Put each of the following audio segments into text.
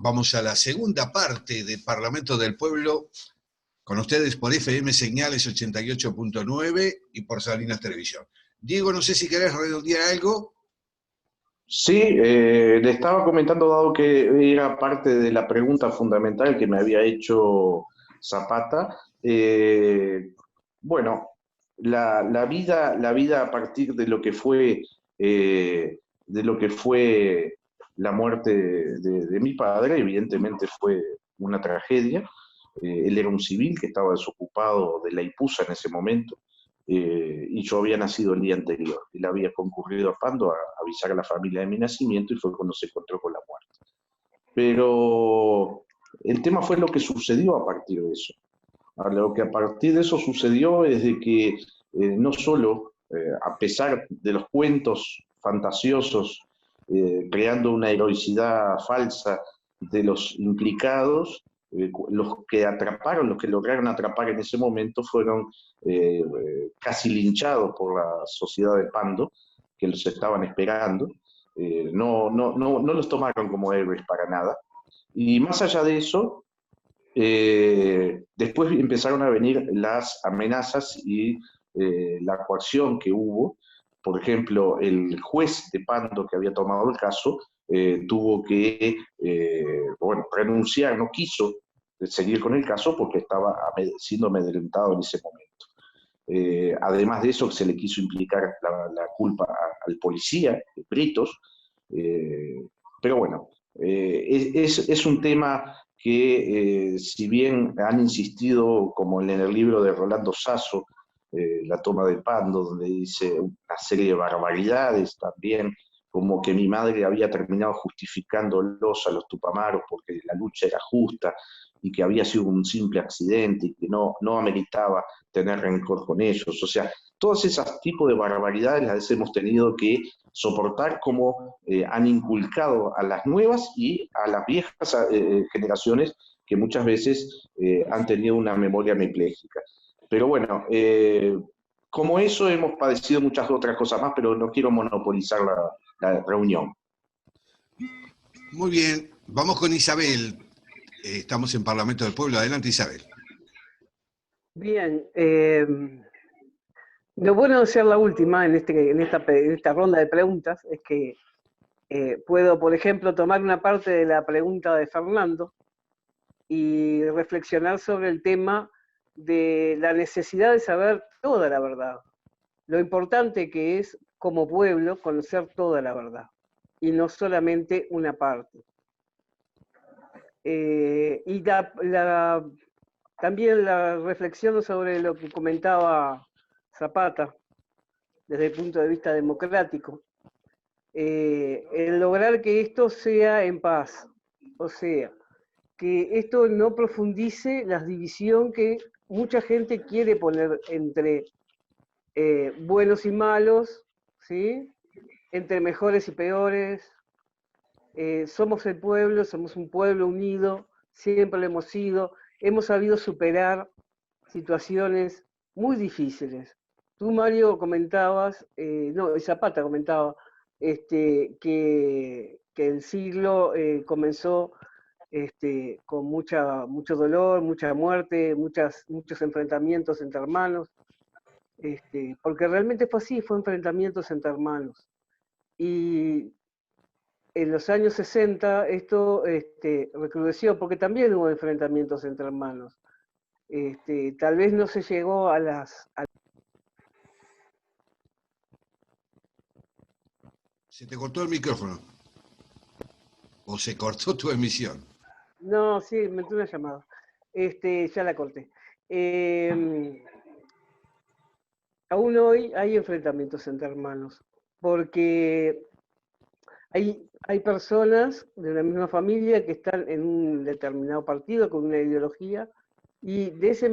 Vamos a la segunda parte del Parlamento del Pueblo, con ustedes por FM Señales 88.9 y por Salinas Televisión. Diego, no sé si querés redondear algo. Sí, le estaba comentando, dado que era parte de la pregunta fundamental que me había hecho Zapata. Bueno, la vida a partir de lo que fue la muerte de mi padre, evidentemente fue una tragedia. Él era un civil que estaba desocupado de la IPUSA en ese momento, y yo había nacido el día anterior. Él había concurrido a Pando a avisar a la familia de mi nacimiento y fue cuando se encontró con la muerte. Pero el tema fue lo que sucedió a partir de eso. Lo que a partir de eso sucedió es de que no solo, a pesar de los cuentos fantasiosos, creando una heroicidad falsa de los implicados, los que lograron atrapar en ese momento fueron casi linchados por la sociedad de Pando, que los estaban esperando. No los tomaron como héroes para nada. Y más allá de eso, después empezaron a venir las amenazas y la coacción que hubo. Por ejemplo, el juez de Pando que había tomado el caso tuvo que bueno, renunciar, no quiso seguir con el caso porque estaba siendo amedrentado en ese momento. Además de eso, se le quiso implicar la culpa al policía, Britos. eh, pero bueno, es un tema que, si bien han insistido, como en el libro de Rolando Sasso, La toma de Pando, donde dice una serie de barbaridades también, como que mi madre había terminado justificándolos a los Tupamaros porque la lucha era justa y que había sido un simple accidente y que no ameritaba tener rencor con ellos. O sea, todos esos tipos de barbaridades las hemos tenido que soportar, como han inculcado a las nuevas y a las viejas generaciones que muchas veces han tenido una memoria hemipléjica. Pero bueno, como eso hemos padecido muchas otras cosas más, pero no quiero monopolizar la reunión. Muy bien, vamos con Isabel. Estamos en Parlamento del Pueblo. Adelante, Isabel. Bien, lo bueno de ser la última en esta ronda de preguntas es que puedo, por ejemplo, tomar una parte de la pregunta de Fernando y reflexionar sobre el tema de la necesidad de saber toda la verdad. Lo importante que es, como pueblo, conocer toda la verdad y no solamente una parte. Y también la reflexión sobre lo que comentaba Zapata desde el punto de vista democrático. El lograr que esto sea en paz, o sea, que esto no profundice la división que mucha gente quiere poner entre buenos y malos, ¿sí? Entre mejores y peores. Somos el pueblo, somos un pueblo unido, siempre lo hemos sido, hemos sabido superar situaciones muy difíciles. Tú, Mario, comentabas, Zapata comentaba, que el siglo comenzó con mucho dolor, mucha muerte, muchos enfrentamientos entre hermanos, porque realmente fue así, fue enfrentamientos entre hermanos. Y en los años 60 esto recrudeció, porque también hubo enfrentamientos entre hermanos. Tal vez no se llegó a Se te cortó el micrófono. ¿O se cortó tu emisión? No, sí, me entró una llamada. Ya la corté. Aún hoy hay enfrentamientos entre hermanos, porque hay personas de una misma familia que están en un determinado partido con una ideología, y de esa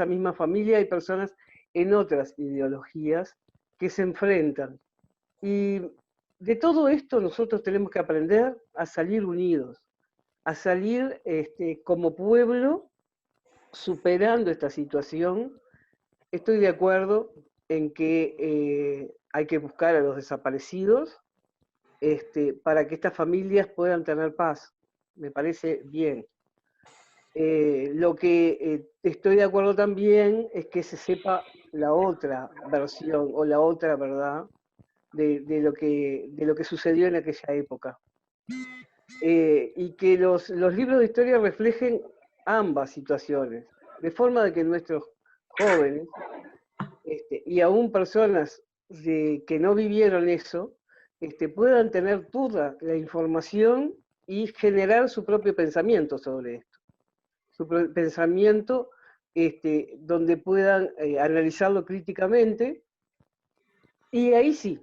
misma familia hay personas en otras ideologías que se enfrentan. Y de todo esto nosotros tenemos que aprender a salir unidos, a salir como pueblo superando esta situación. Estoy de acuerdo en que hay que buscar a los desaparecidos para que estas familias puedan tener paz. me parece bien. Lo que estoy de acuerdo también es que se sepa la otra versión o la otra verdad de lo que sucedió en aquella época. Y que los libros de historia reflejen ambas situaciones, de forma de que nuestros jóvenes y aún personas que no vivieron eso, puedan tener toda la información y generar su propio pensamiento sobre esto. Su pensamiento donde puedan analizarlo críticamente, y ahí sí,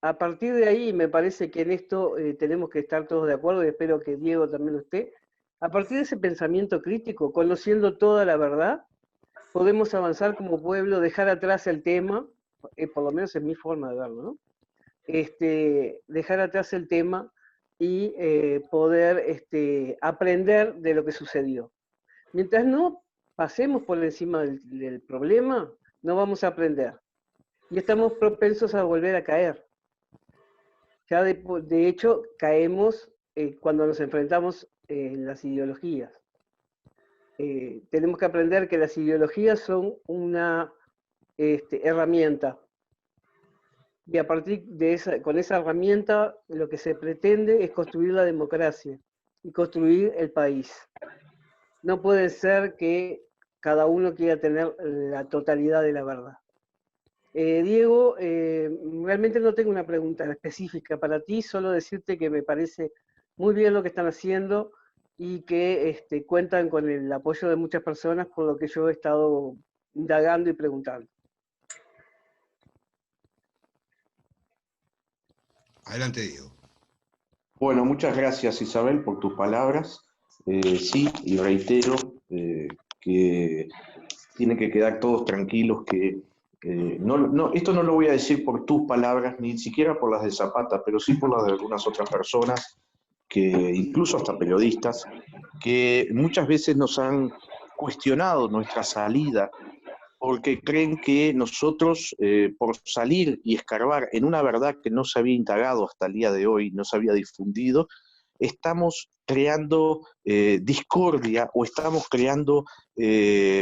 a partir de ahí me parece que en esto tenemos que estar todos de acuerdo, y espero que Diego también lo esté. A partir de ese pensamiento crítico, conociendo toda la verdad, podemos avanzar como pueblo, dejar atrás el tema, por lo menos es mi forma de verlo, ¿no? Dejar atrás el tema y poder aprender de lo que sucedió. Mientras no pasemos por encima del problema, no vamos a aprender. Y estamos propensos a volver a caer. Ya de hecho, caemos cuando nos enfrentamos en las ideologías. Tenemos que aprender que las ideologías son una herramienta. Y a partir de con esa herramienta, lo que se pretende es construir la democracia y construir el país. No puede ser que cada uno quiera tener la totalidad de la verdad. Diego, realmente no tengo una pregunta específica para ti, solo decirte que me parece muy bien lo que están haciendo y que cuentan con el apoyo de muchas personas, por lo que yo he estado indagando y preguntando. Adelante, Diego. Bueno, muchas gracias, Isabel, por tus palabras. Sí, y reitero que tienen que quedar todos tranquilos que esto no lo voy a decir por tus palabras, ni siquiera por las de Zapata, pero sí por las de algunas otras personas, que incluso hasta periodistas, que muchas veces nos han cuestionado nuestra salida porque creen que nosotros, por salir y escarbar en una verdad que no se había indagado hasta el día de hoy, no se había difundido, estamos creando discordia o estamos creando,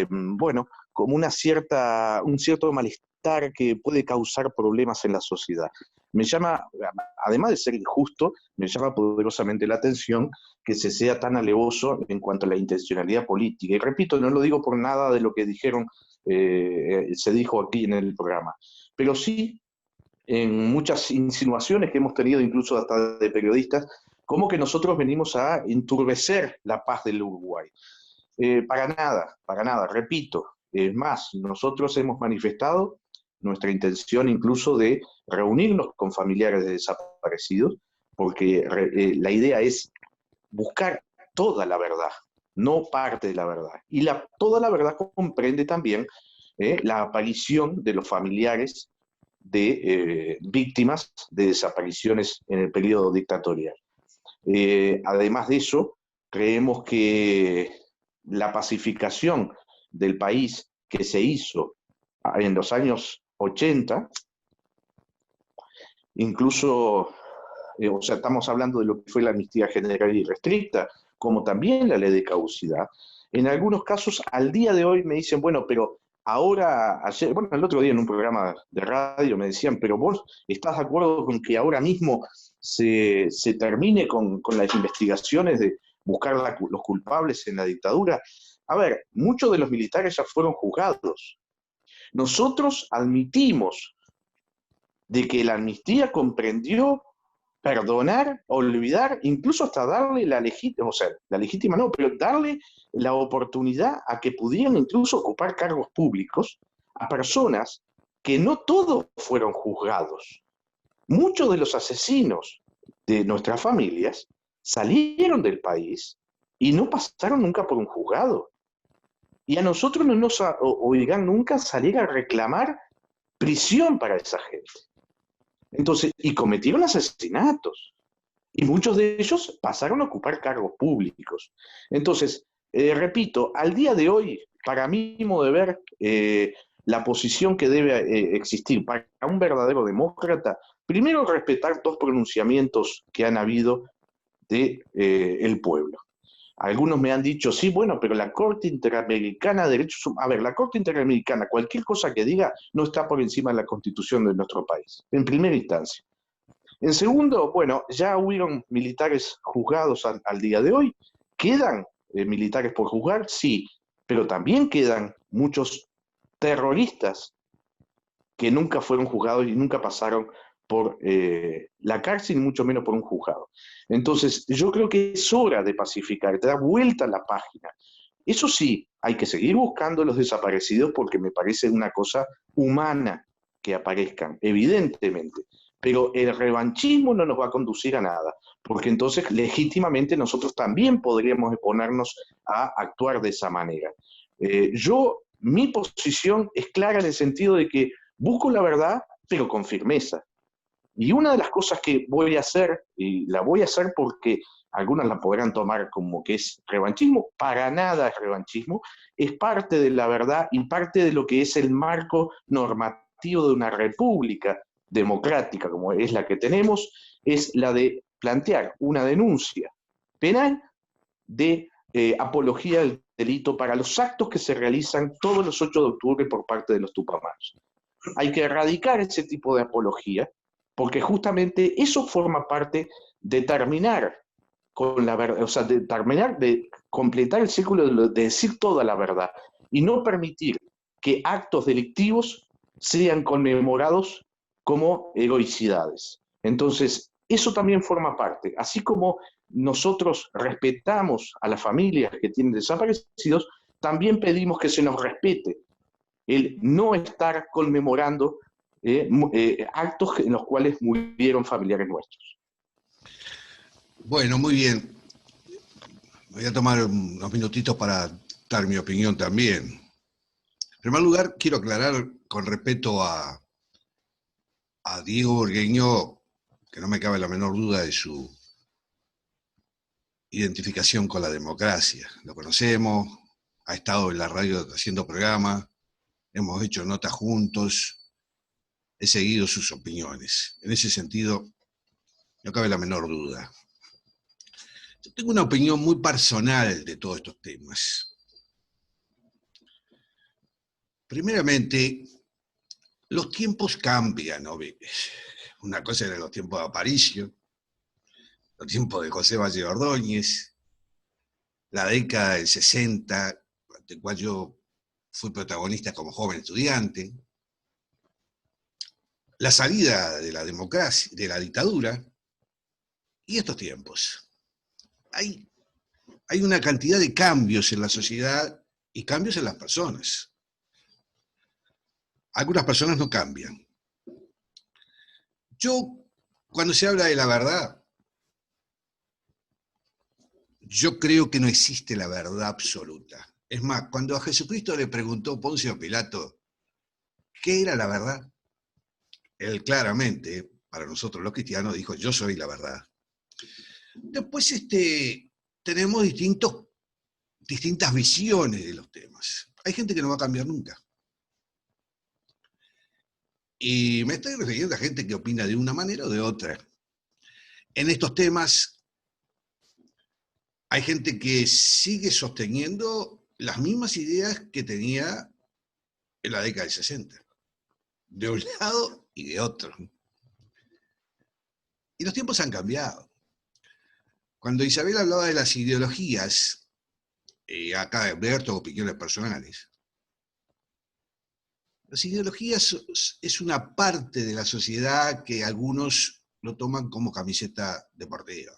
bueno, como un cierto malestar que puede causar problemas en la sociedad. Me llama, además de ser injusto, me llama poderosamente la atención que se sea tan alevoso en cuanto a la intencionalidad política. Y repito, no lo digo por nada de lo que dijeron, se dijo aquí en el programa, pero sí en muchas insinuaciones que hemos tenido, incluso hasta de periodistas, como que nosotros venimos a enturbecer la paz del Uruguay. Para nada, repito. Es más, nosotros hemos manifestado nuestra intención incluso de reunirnos con familiares de desaparecidos, porque la idea es buscar toda la verdad, no parte de la verdad. Y toda la verdad comprende también la aparición de los familiares de víctimas de desapariciones en el periodo dictatorial. Además de eso, creemos que la pacificación del país que se hizo en los años 80, incluso, o sea, estamos hablando de lo que fue la amnistía general y restricta, como también la ley de caducidad. En algunos casos, al día de hoy me dicen, bueno, pero ahora, ayer, bueno, el otro día en un programa de radio me decían, pero vos estás de acuerdo con que ahora mismo se termine con las investigaciones de buscar los culpables en la dictadura. A ver, muchos de los militares ya fueron juzgados. Nosotros admitimos de que la amnistía comprendió perdonar, olvidar, incluso hasta darle la legítima no, pero darle la oportunidad a que pudieran incluso ocupar cargos públicos a personas que no todos fueron juzgados. Muchos de los asesinos de nuestras familias salieron del país y no pasaron nunca por un juzgado. Y a nosotros no nos obligan nunca a salir a reclamar prisión para esa gente. Entonces, y cometieron asesinatos. Y muchos de ellos pasaron a ocupar cargos públicos. Entonces, repito, al día de hoy, para mí, modo de ver, la posición que debe existir para un verdadero demócrata, primero respetar dos pronunciamientos que han habido del pueblo. Algunos me han dicho, sí, bueno, pero la Corte Interamericana de Derechos Humanos, a ver, la Corte Interamericana, cualquier cosa que diga, no está por encima de la Constitución de nuestro país, en primera instancia. En segundo, bueno, ya hubieron militares juzgados al día de hoy. ¿Quedan militares por juzgar? Sí, pero también quedan muchos terroristas que nunca fueron juzgados y nunca pasaron por la cárcel, ni mucho menos por un juzgado. Entonces, yo creo que es hora de pacificar, de dar vuelta a la página. Eso sí, hay que seguir buscando a los desaparecidos porque me parece una cosa humana que aparezcan, evidentemente. Pero el revanchismo no nos va a conducir a nada, porque entonces legítimamente nosotros también podríamos ponernos a actuar de esa manera. Mi posición es clara en el sentido de que busco la verdad, pero con firmeza. Y una de las cosas que voy a hacer, y la voy a hacer porque algunas la podrán tomar como que es revanchismo, para nada es revanchismo, es parte de la verdad y parte de lo que es el marco normativo de una república democrática como es la que tenemos, es la de plantear una denuncia penal de apología del delito para los actos que se realizan todos los 8 de octubre por parte de los Tupamaros. Hay que erradicar ese tipo de apología, porque justamente eso forma parte de terminar con la verdad, o sea, de terminar de completar el círculo de decir toda la verdad y no permitir que actos delictivos sean conmemorados como heroicidades. Entonces, eso también forma parte, así como nosotros respetamos a las familias que tienen desaparecidos, también pedimos que se nos respete el no estar conmemorando actos en los cuales murieron familiares nuestros. Bueno, muy bien. Voy a tomar unos minutitos para dar mi opinión también. En primer lugar, quiero aclarar con respecto a Diego Burgueño, que no me cabe la menor duda de su identificación con la democracia. Lo conocemos, ha estado en la radio haciendo programas, hemos hecho notas juntos, he seguido sus opiniones. En ese sentido, no cabe la menor duda. Yo tengo una opinión muy personal de todos estos temas. Primeramente, los tiempos cambian, ¿no? Una cosa eran los tiempos de Aparicio, los tiempos de José Valle Ordóñez, la década del 60, de cual yo fui protagonista como joven estudiante, la salida de la democracia, de la dictadura, y estos tiempos. Hay una cantidad de cambios en la sociedad y cambios en las personas. Algunas personas no cambian. Yo, cuando se habla de la verdad, yo creo que no existe la verdad absoluta. Es más, cuando a Jesucristo le preguntó Poncio Pilato qué era la verdad, él claramente, para nosotros los cristianos, dijo, yo soy la verdad. Después tenemos distintas visiones de los temas. Hay gente que no va a cambiar nunca. Y me estoy refiriendo a gente que opina de una manera o de otra. En estos temas hay gente que sigue sosteniendo las mismas ideas que tenía en la década del 60, de un lado y de otro. Y los tiempos han cambiado. Cuando Isabel hablaba de las ideologías, acá Berto, opiniones personales, las ideologías es una parte de la sociedad que algunos lo toman como camiseta deportiva,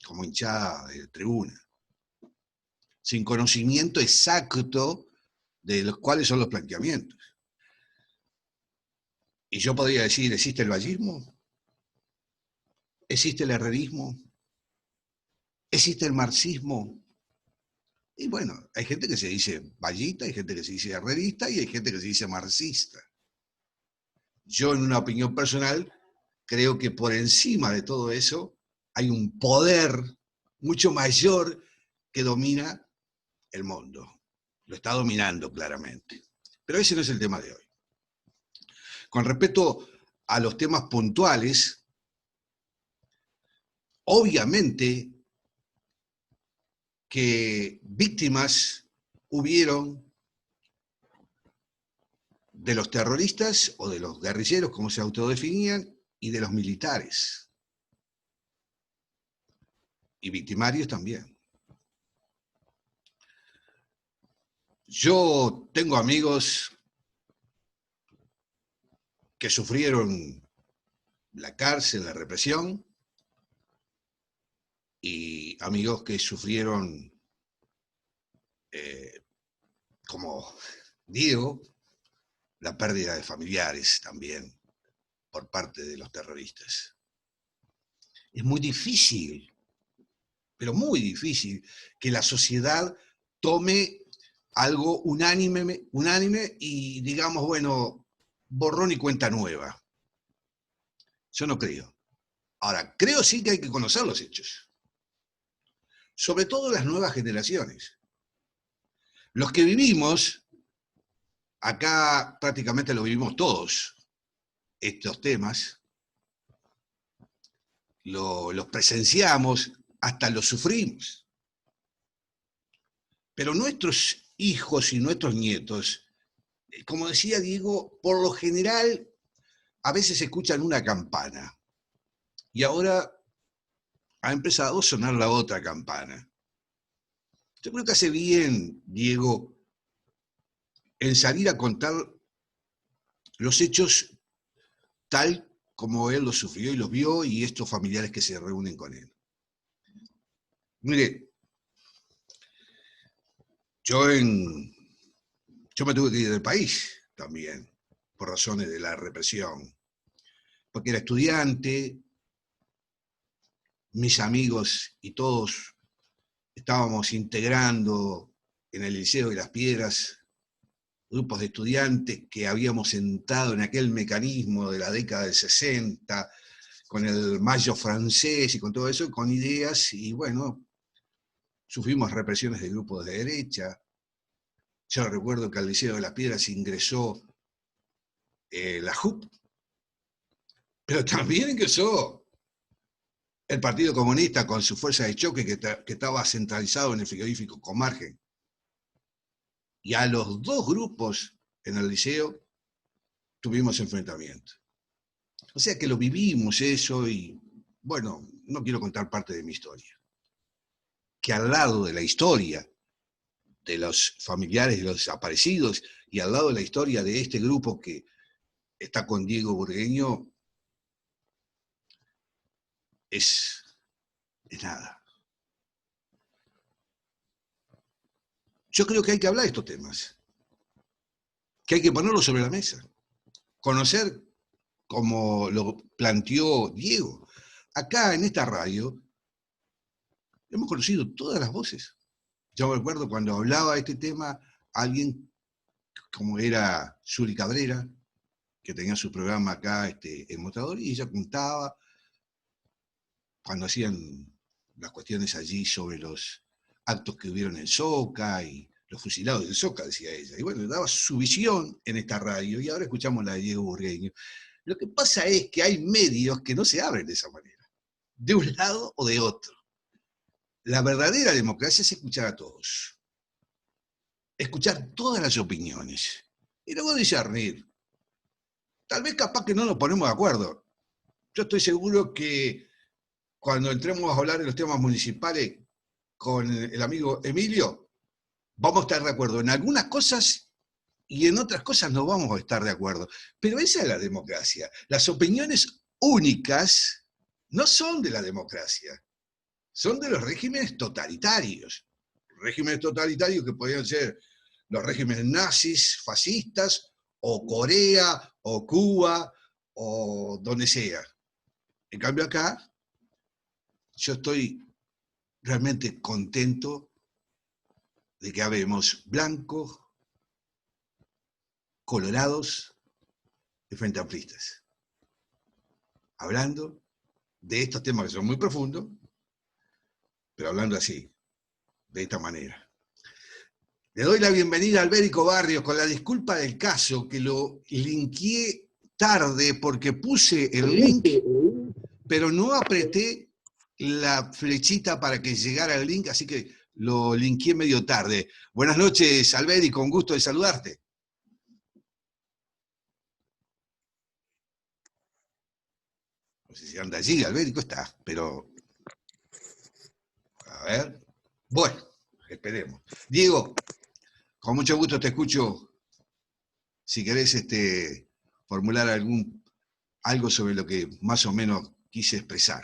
como hinchada de tribuna, sin conocimiento exacto de los cuáles son los planteamientos. Y yo podría decir, ¿existe el vallismo? ¿Existe el herrerismo? ¿Existe el marxismo? Y bueno, hay gente que se dice vallista, hay gente que se dice herrerista y hay gente que se dice marxista. Yo, en una opinión personal, creo que por encima de todo eso hay un poder mucho mayor que domina el mundo. Lo está dominando claramente. Pero ese no es el tema de hoy. Con respecto a los temas puntuales, obviamente que víctimas hubieron de los terroristas o de los guerrilleros, como se autodefinían, y de los militares. Y victimarios también. Yo tengo amigos que sufrieron la cárcel, la represión, y amigos que sufrieron, como Diego, la pérdida de familiares también por parte de los terroristas. Es muy difícil, pero muy difícil, que la sociedad tome algo unánime y digamos, bueno, borrón y cuenta nueva. Yo no creo. Ahora, creo sí que hay que conocer los hechos. Sobre todo las nuevas generaciones. Los que vivimos, acá prácticamente lo vivimos todos, estos temas, los presenciamos, hasta los sufrimos. Pero nuestros hijos y nuestros nietos, como decía Diego, por lo general a veces escuchan una campana y ahora ha empezado a sonar la otra campana. Yo creo que hace bien, Diego, en salir a contar los hechos tal como él los sufrió y los vio, y estos familiares que se reúnen con él. Mire, yo me tuve que ir del país también, por razones de la represión, porque era estudiante, mis amigos y todos estábamos integrando en el Liceo de Las Piedras grupos de estudiantes que habíamos entrado en aquel mecanismo de la década del 60, con el Mayo francés y con todo eso, con ideas, y bueno, sufrimos represiones de grupos de derecha. Yo recuerdo que al Liceo de Las Piedras ingresó la JUP, pero también ingresó el Partido Comunista con su fuerza de choque que estaba centralizado en el frigorífico Comargen. Y a los dos grupos en el liceo tuvimos enfrentamiento. O sea que lo vivimos eso y, bueno, no quiero contar parte de mi historia. Que al lado de la historia de los familiares de los desaparecidos y al lado de la historia de este grupo que está con Diego Burgueño, es nada. Yo creo que hay que hablar de estos temas, que hay que ponerlos sobre la mesa, conocer como lo planteó Diego. Acá en esta radio hemos conocido todas las voces. Yo me acuerdo cuando hablaba de este tema, alguien como era Suri Cabrera, que tenía su programa acá en Mostrador, y ella contaba cuando hacían las cuestiones allí sobre los actos que hubieron en Soca y los fusilados del Soca, decía ella. Y bueno, daba su visión en esta radio, y ahora escuchamos la de Diego Burgueño. Lo que pasa es que hay medios que no se abren de esa manera, de un lado o de otro. La verdadera democracia es escuchar a todos, escuchar todas las opiniones, y luego discernir. Tal vez capaz que no nos ponemos de acuerdo. Yo estoy seguro que cuando entremos a hablar de los temas municipales con el amigo Emilio, vamos a estar de acuerdo en algunas cosas y en otras cosas no vamos a estar de acuerdo. Pero esa es la democracia. Las opiniones únicas no son de la democracia, son de los regímenes totalitarios. Regímenes totalitarios que podían ser los regímenes nazis, fascistas, o Corea, o Cuba, o donde sea. En cambio acá, yo estoy realmente contento de que habemos blancos, colorados y frente amplistas, hablando de estos temas que son muy profundos, pero hablando así, de esta manera. Le doy la bienvenida a Albérico Barrios, con la disculpa del caso, que lo linkeé tarde porque puse el link, pero no apreté la flechita para que llegara el link, así que lo linkeé medio tarde. Buenas noches, Alberi, con gusto de saludarte. No sé si anda allí, Alberico está, pero... A ver. Bueno, esperemos. Diego, con mucho gusto te escucho. Si querés formular algo sobre lo que más o menos quise expresar.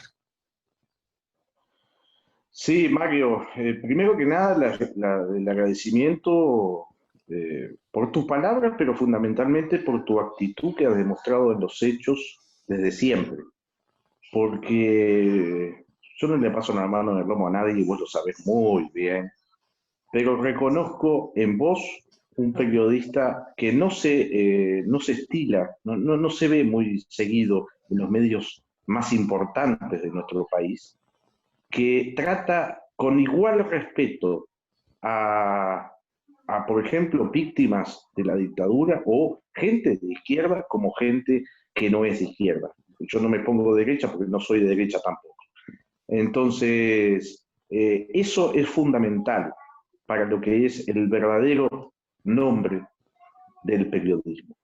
Sí, Mario, primero que nada, el agradecimiento por tus palabras, pero fundamentalmente por tu actitud que has demostrado en los hechos desde siempre. Porque yo no le paso la mano en el lomo a nadie y vos lo sabés muy bien, pero reconozco en vos un periodista que no se estila, no se ve muy seguido en los medios más importantes de nuestro país, que trata con igual respeto a, por ejemplo, víctimas de la dictadura o gente de izquierda como gente que no es de izquierda. Yo no me pongo de derecha porque no soy de derecha tampoco. Entonces, eso es fundamental para lo que es el verdadero nombre del periodismo.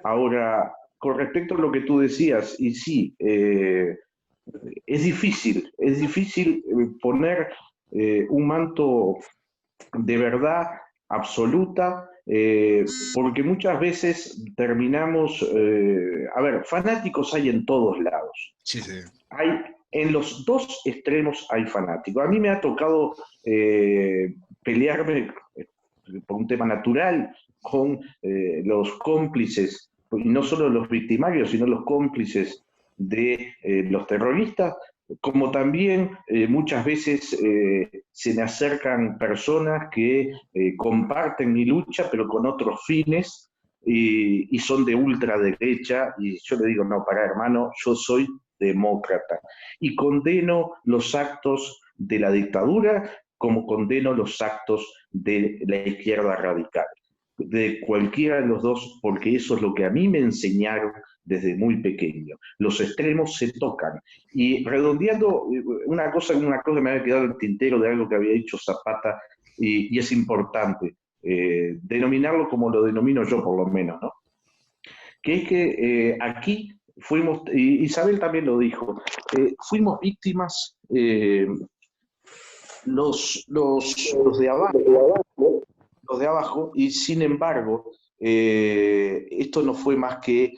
Ahora, con respecto a lo que tú decías, y sí, es difícil poner un manto de verdad absoluta, porque muchas veces terminamos, a ver, fanáticos hay en todos lados. Sí, sí. En los dos extremos hay fanáticos. A mí me ha tocado pelearme por un tema natural con los cómplices, y no solo los victimarios, sino los cómplices de los terroristas, como también muchas veces se me acercan personas que comparten mi lucha, pero con otros fines, y son de ultraderecha, y yo le digo, no, pará, hermano, yo soy demócrata, y condeno los actos de la dictadura como condeno los actos de la izquierda radical, de cualquiera de los dos, porque eso es lo que a mí me enseñaron desde muy pequeño. Los extremos se tocan. Y redondeando una cosa que me había quedado en el tintero de algo que había dicho Zapata, y es importante denominarlo como lo denomino yo por lo menos, ¿no? Que es que aquí fuimos, y Isabel también lo dijo, fuimos víctimas los de abajo, y sin embargo, esto no fue más que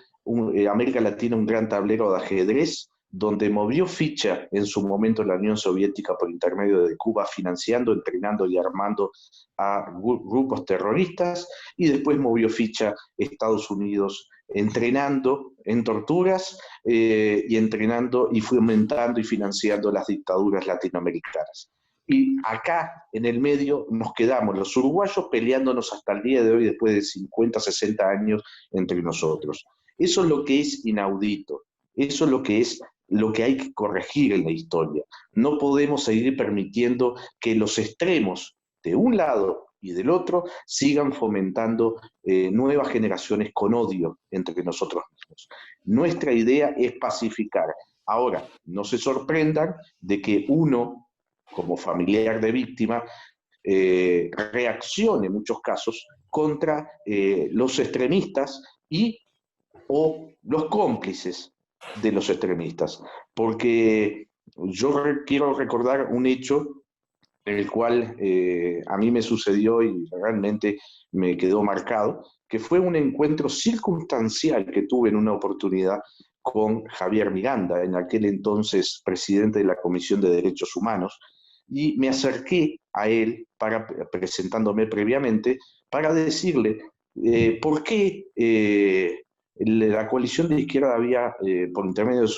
América Latina un gran tablero de ajedrez, donde movió ficha en su momento la Unión Soviética por intermedio de Cuba, financiando, entrenando y armando a grupos terroristas, y después movió ficha Estados Unidos entrenando en torturas y entrenando y fomentando y financiando las dictaduras latinoamericanas. Y acá, en el medio, nos quedamos los uruguayos peleándonos hasta el día de hoy, después de 50, 60 años entre nosotros. Eso es lo que es inaudito. Eso es lo que hay que corregir en la historia. No podemos seguir permitiendo que los extremos de un lado y del otro sigan fomentando nuevas generaciones con odio entre nosotros mismos. Nuestra idea es pacificar. Ahora, no se sorprendan de que uno, como familiar de víctima, reaccione en muchos casos contra los extremistas o los cómplices de los extremistas. Porque yo quiero recordar un hecho el cual a mí me sucedió y realmente me quedó marcado, que fue un encuentro circunstancial que tuve en una oportunidad con Javier Miranda, en aquel entonces presidente de la Comisión de Derechos Humanos, y me acerqué a él, presentándome previamente, para decirle por qué la coalición de izquierda había, por intermedio de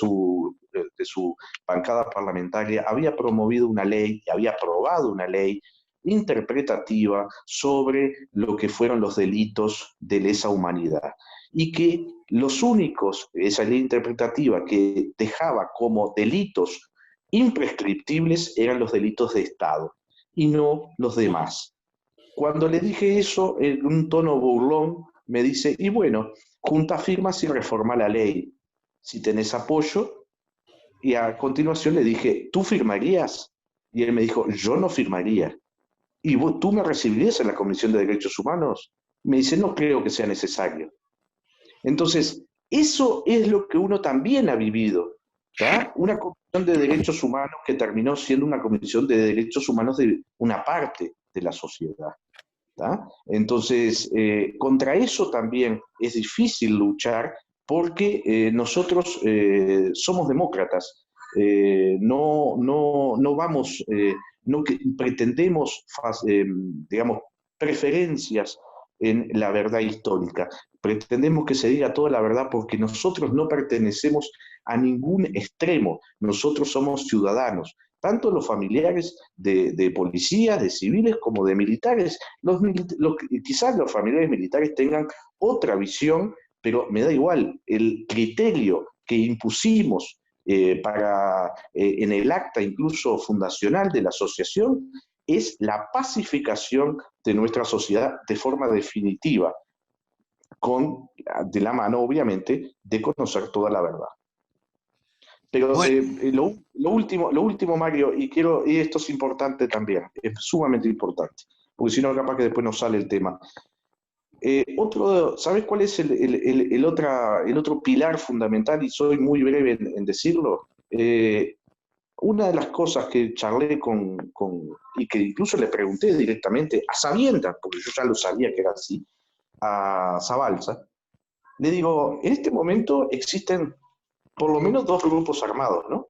su bancada parlamentaria, había promovido una ley y había aprobado una ley interpretativa sobre lo que fueron los delitos de lesa humanidad. Y que los únicos, esa ley interpretativa que dejaba como delitos imprescriptibles eran los delitos de Estado y no los demás. Cuando le dije eso, en un tono burlón, me dice, y bueno, junta firmas y reforma la ley, si tenés apoyo. Y a continuación le dije, ¿tú firmarías? Y él me dijo, yo no firmaría. ¿y tú me recibirías en la Comisión de Derechos Humanos? Me dice, no creo que sea necesario. Entonces, eso es lo que uno también ha vivido, ¿tá? Una comisión de derechos humanos que terminó siendo una comisión de derechos humanos de una parte de la sociedad, ¿tá? Entonces, contra eso también es difícil luchar porque nosotros somos demócratas, no vamos, no pretendemos, digamos, preferencias en la verdad histórica. Pretendemos que se diga toda la verdad porque nosotros no pertenecemos a ningún extremo, nosotros somos ciudadanos, tanto los familiares de policías, de civiles, como de militares. Quizás los familiares militares tengan otra visión, pero me da igual, el criterio que impusimos en el acta incluso fundacional de la asociación es la pacificación de nuestra sociedad de forma definitiva, de la mano, obviamente, de conocer toda la verdad. Pero Bueno, lo último, Mario, y esto es importante también, es sumamente importante, porque si no, capaz que después nos sale el tema. ¿Sabes cuál es el otro pilar fundamental? Y soy muy breve en decirlo. Una de las cosas que charlé y que incluso le pregunté directamente, a sabiendas, porque yo ya lo sabía que era así, a Zabalza, le digo, en este momento existen por lo menos dos grupos armados, ¿no?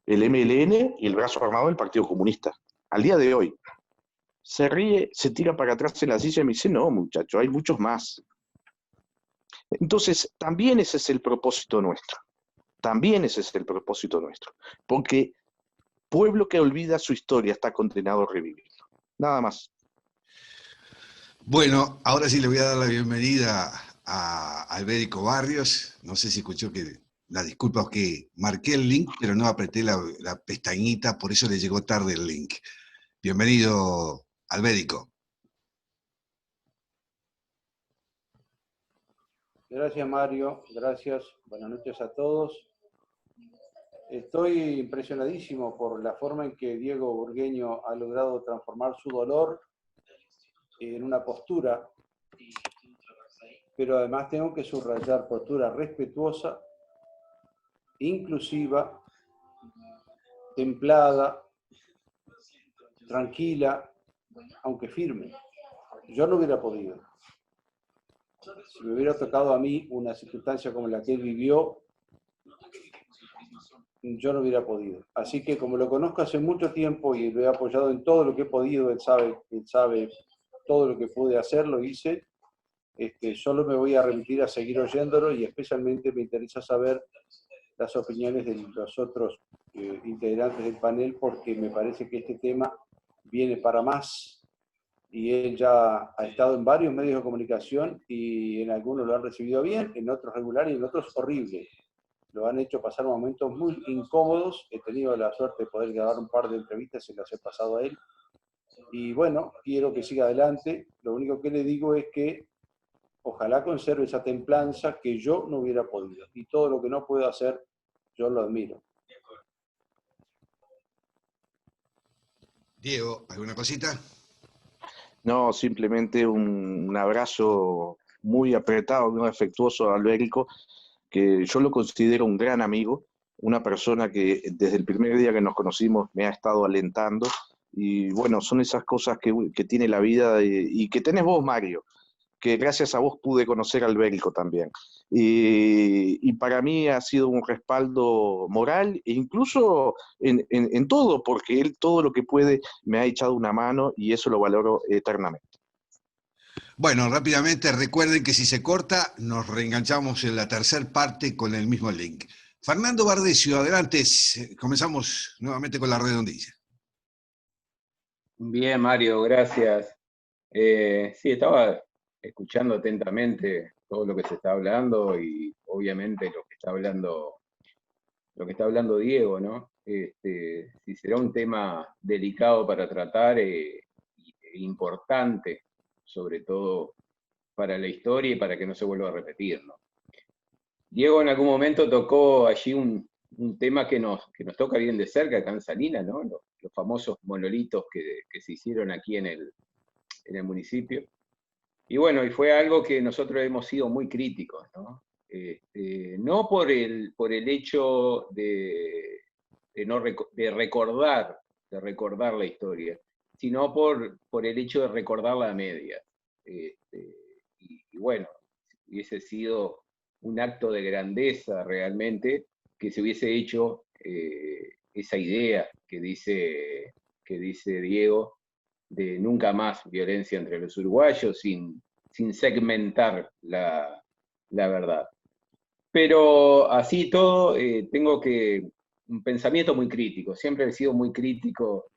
El MLN y el brazo armado del Partido Comunista. Al día de hoy, se ríe, se tira para atrás en la silla y me dice, no, muchacho, hay muchos más. Entonces, también ese es el propósito nuestro. También ese es el propósito nuestro. Porque pueblo que olvida su historia está condenado a revivirlo. Nada más. bueno, ahora sí le voy a dar la bienvenida a Albérico Barrios. No sé si escuchó que la disculpa es que marqué el link, pero no apreté la pestañita, por eso le llegó tarde el link. Bienvenido, Albérico. Gracias, Mario. Gracias. Buenas noches a todos. Estoy impresionadísimo por la forma en que Diego Burgueño ha logrado transformar su dolor en una postura, pero además tengo que subrayar postura respetuosa, inclusiva, templada, tranquila, aunque firme. Yo no hubiera podido. Si me hubiera tocado a mí una circunstancia como la que él vivió, yo no hubiera podido. Así que como lo conozco hace mucho tiempo y lo he apoyado en todo lo que he podido, él sabe todo lo que pude hacer, lo hice. Solo me voy a remitir a seguir oyéndolo y especialmente me interesa saber las opiniones de los otros integrantes del panel porque me parece que este tema viene para más y él ya ha estado en varios medios de comunicación y en algunos lo han recibido bien, en otros regular y en otros horrible. Lo han hecho pasar momentos muy incómodos. He tenido la suerte de poder grabar un par de entrevistas y las he pasado a él. Y bueno, quiero que siga adelante. Lo único que le digo es que ojalá conserve esa templanza que yo no hubiera podido. Y todo lo que no puedo hacer, yo lo admiro. Diego, ¿alguna cosita? No, simplemente un abrazo muy apretado, muy afectuoso a Albérico, que yo lo considero un gran amigo, una persona que desde el primer día que nos conocimos me ha estado alentando. Y bueno, son esas cosas que tiene la vida y que tenés vos, Mario, que gracias a vos pude conocer al Albérico también. Y para mí ha sido un respaldo moral e incluso en todo, porque él todo lo que puede me ha echado una mano y eso lo valoro eternamente. Bueno, rápidamente recuerden que si se corta, nos reenganchamos en la tercera parte con el mismo link. Fernando Bardesio, adelante, comenzamos nuevamente con la redondilla. Bien, Mario, gracias. Sí, estaba escuchando atentamente todo lo que se está hablando y obviamente lo que está hablando Diego, ¿no? Si será un tema delicado para tratar e importante, sobre todo para la historia y para que no se vuelva a repetir, ¿no? Diego en algún momento tocó allí un un tema que nos toca bien de cerca acá en Salinas, ¿no? Los famosos monolitos que se hicieron aquí en el municipio. Y bueno, y fue algo que nosotros hemos sido muy críticos, ¿no? No por el hecho de recordar la historia, sino por el hecho de recordarla a medias. Y bueno, hubiese sido un acto de grandeza realmente que se hubiese hecho esa idea que dice Diego, de nunca más violencia entre los uruguayos sin segmentar la verdad. Pero así todo, tengo un pensamiento muy crítico, siempre he sido muy crítico,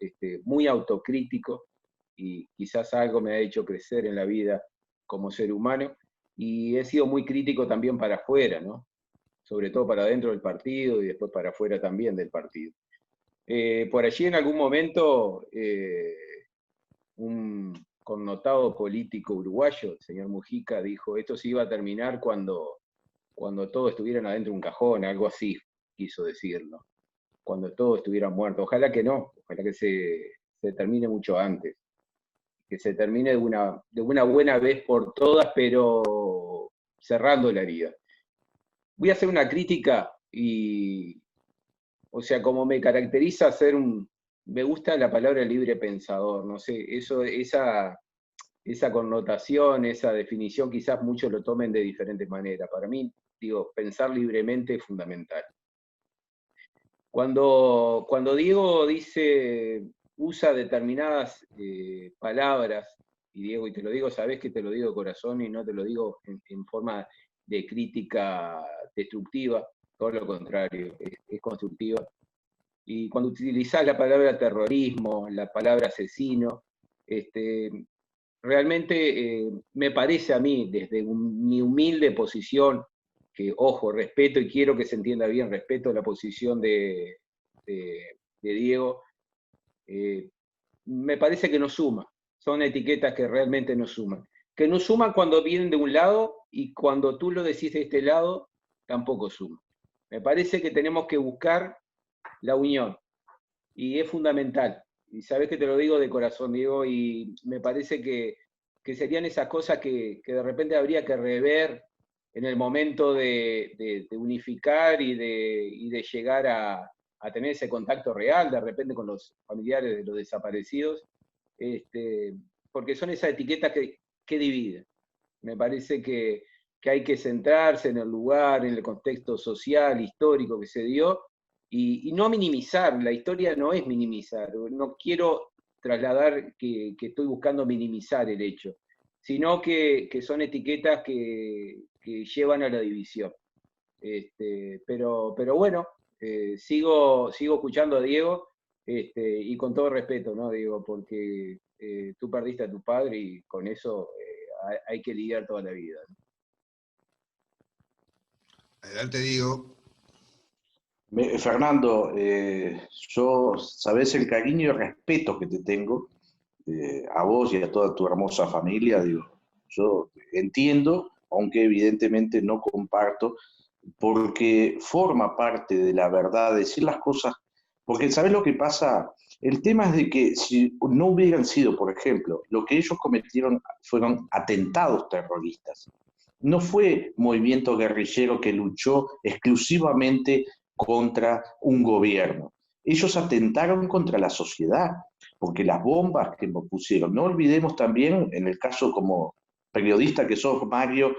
muy autocrítico, y quizás algo me ha hecho crecer en la vida como ser humano, y he sido muy crítico también para afuera, ¿no? Sobre todo para dentro del partido y después para afuera también del partido. Por allí en algún momento, un connotado político uruguayo, el señor Mujica, dijo, esto se iba a terminar cuando todos estuvieran adentro de un cajón, algo así quiso decirlo, cuando todos estuvieran muertos. Ojalá que no, ojalá que se termine mucho antes, que se termine de una buena vez por todas, pero cerrando la herida. Voy a hacer una crítica o sea, como me caracteriza me gusta la palabra libre pensador, no sé, esa connotación, esa definición, quizás muchos lo tomen de diferentes maneras. Para mí, digo, pensar libremente es fundamental. Cuando Diego usa determinadas palabras, y Diego, y te lo digo, sabes que te lo digo de corazón y no te lo digo en forma de crítica destructiva, todo lo contrario, es constructiva. Y cuando utilizás la palabra terrorismo, la palabra asesino, realmente me parece a mí, desde mi humilde posición, que, ojo, respeto y quiero que se entienda bien, respeto la posición de Diego, me parece que no suma. Son etiquetas que realmente no suman. Que no suman cuando vienen de un lado y cuando tú lo decís de este lado, tampoco suman. Me parece que tenemos que buscar la unión y es fundamental. Y sabes que te lo digo de corazón, Diego, y me parece que serían esas cosas que de repente habría que rever en el momento de unificar y de llegar a tener ese contacto real, de repente con los familiares de los desaparecidos, porque son esas etiquetas que dividen. Me parece que hay que centrarse en el lugar, en el contexto social, histórico que se dio, y no minimizar. La historia no es minimizar. No quiero trasladar que estoy buscando minimizar el hecho, sino que son etiquetas que llevan a la división. Pero bueno, sigo escuchando a Diego, y con todo respeto, ¿no, Diego? Porque tú perdiste a tu padre y con eso hay que lidiar toda la vida, ¿no? Adelante, Diego. Fernando, yo sabés el cariño y el respeto que te tengo a vos y a toda tu hermosa familia. Digo, yo entiendo, aunque evidentemente no comparto, porque forma parte de la verdad decir las cosas, porque ¿sabés lo que pasa? El tema es de que si no hubieran sido, por ejemplo, lo que ellos cometieron fueron atentados terroristas. No fue movimiento guerrillero que luchó exclusivamente contra un gobierno. Ellos atentaron contra la sociedad, porque las bombas que nos pusieron, no olvidemos también, en el caso como periodista que sos, Mario,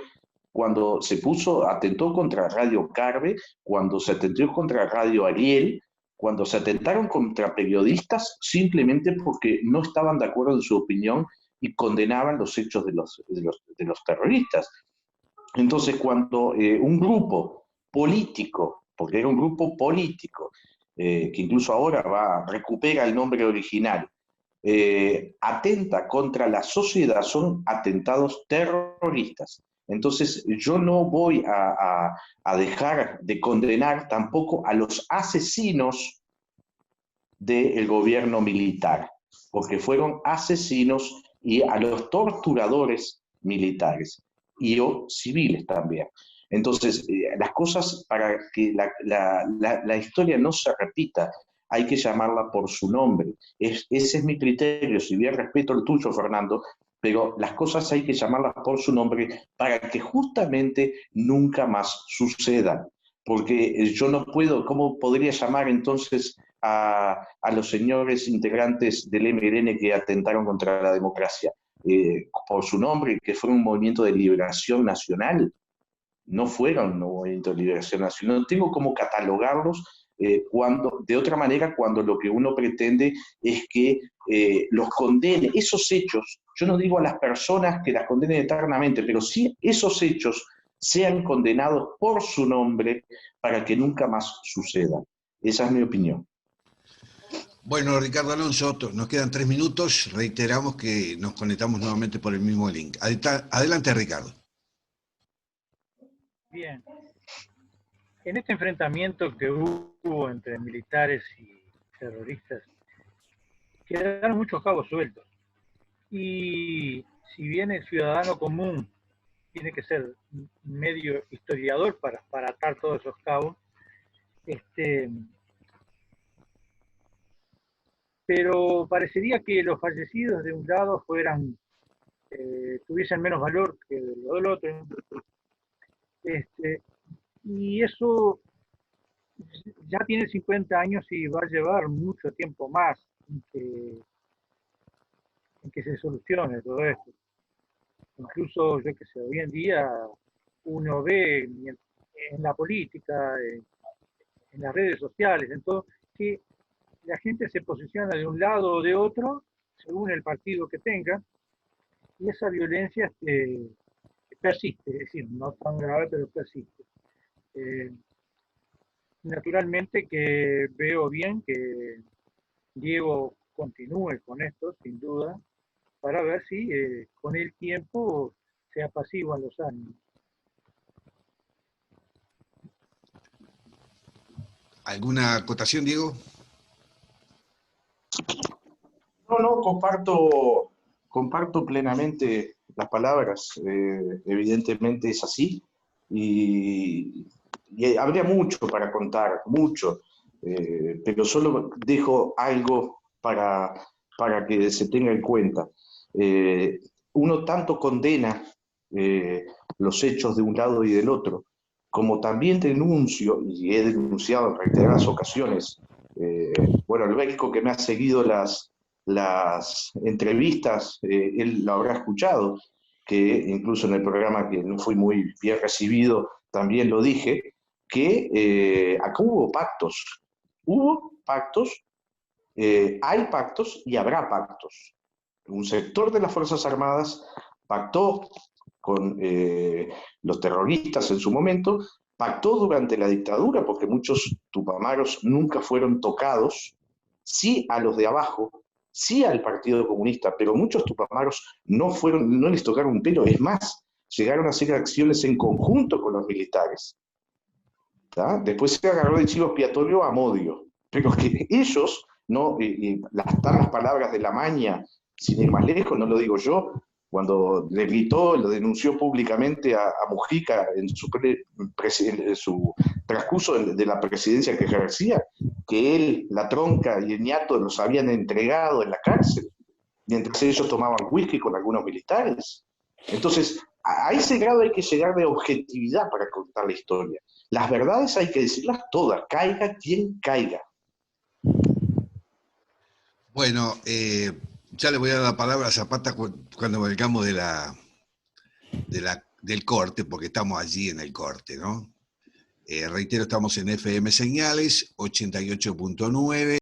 cuando se atentó contra Radio Carve, cuando se atentó contra Radio Ariel, cuando se atentaron contra periodistas simplemente porque no estaban de acuerdo en su opinión y condenaban los hechos de los terroristas. Entonces, cuando un grupo político, porque era un grupo político, que incluso ahora recupera el nombre original, atenta contra la sociedad, son atentados terroristas. Entonces, yo no voy a dejar de condenar tampoco a los asesinos del gobierno militar, porque fueron asesinos, y a los torturadores militares y civiles también. Entonces, las cosas, para que la historia no se repita, hay que llamarla por su nombre. Ese es mi criterio, si bien respeto el tuyo, Fernando, pero las cosas hay que llamarlas por su nombre para que justamente nunca más sucedan. Porque yo no puedo, ¿cómo podría llamar entonces a los señores integrantes del MLN que atentaron contra la democracia? Por su nombre, que fue un movimiento de liberación nacional. No fueron un movimiento de liberación nacional. No tengo cómo catalogarlos de otra manera cuando lo que uno pretende es que los condene, esos hechos, yo no digo a las personas que las condenen eternamente, pero sí esos hechos sean condenados por su nombre para que nunca más sucedan. Esa es mi opinión. Bueno, Ricardo Alonso, nos quedan 3 minutos. Reiteramos que nos conectamos nuevamente por el mismo link. Adelante, Ricardo. Bien. En este enfrentamiento que hubo entre militares y terroristas, quedaron muchos cabos sueltos. Y si bien el ciudadano común tiene que ser medio historiador para atar todos esos cabos, pero parecería que los fallecidos de un lado tuviesen menos valor que los del otro. Y eso ya tiene 50 años y va a llevar mucho tiempo más en que se solucione todo esto. Incluso, yo que sé, hoy en día uno ve en la política, en las redes sociales, en todo, que la gente se posiciona de un lado o de otro según el partido que tenga, y esa violencia persiste, es decir, no tan grave, pero persiste. Naturalmente que veo bien que Diego continúe con esto, sin duda, para ver si con el tiempo se apaciguan los ánimos. ¿Alguna acotación, Diego? No, comparto plenamente las palabras. Evidentemente es así. Y habría mucho para contar, mucho. Pero solo dejo algo para que se tenga en cuenta. Uno tanto condena los hechos de un lado y del otro, como también denuncio, y he denunciado en reiteradas ocasiones, bueno, el Bélico que me ha seguido las entrevistas, él lo habrá escuchado, que incluso en el programa que no fui muy bien recibido, también lo dije, que acá hubo pactos, hay pactos y habrá pactos. Un sector de las Fuerzas Armadas pactó con los terroristas en su momento, pactó durante la dictadura, porque muchos tupamaros nunca fueron tocados, sí a los de abajo, sí al Partido Comunista, pero muchos tupamaros no les tocaron un pelo, es más, llegaron a hacer acciones en conjunto con los militares. ¿tá? Después se agarró de chivo expiatorio a Modio, pero que ellos, no, están las palabras de la Maña, sin ir más lejos, no lo digo yo, cuando le gritó, lo denunció públicamente a Mujica en su transcurso de la presidencia que ejercía, que él, la Tronca y el Ñato los habían entregado en la cárcel, mientras ellos tomaban whisky con algunos militares. Entonces, a ese grado hay que llegar de objetividad para contar la historia. Las verdades hay que decirlas todas, caiga quien caiga. Bueno, ya le voy a dar la palabra a Zapata cuando volvamos del corte, porque estamos allí en el corte, ¿no? Reitero, estamos en FM Señales 88.9.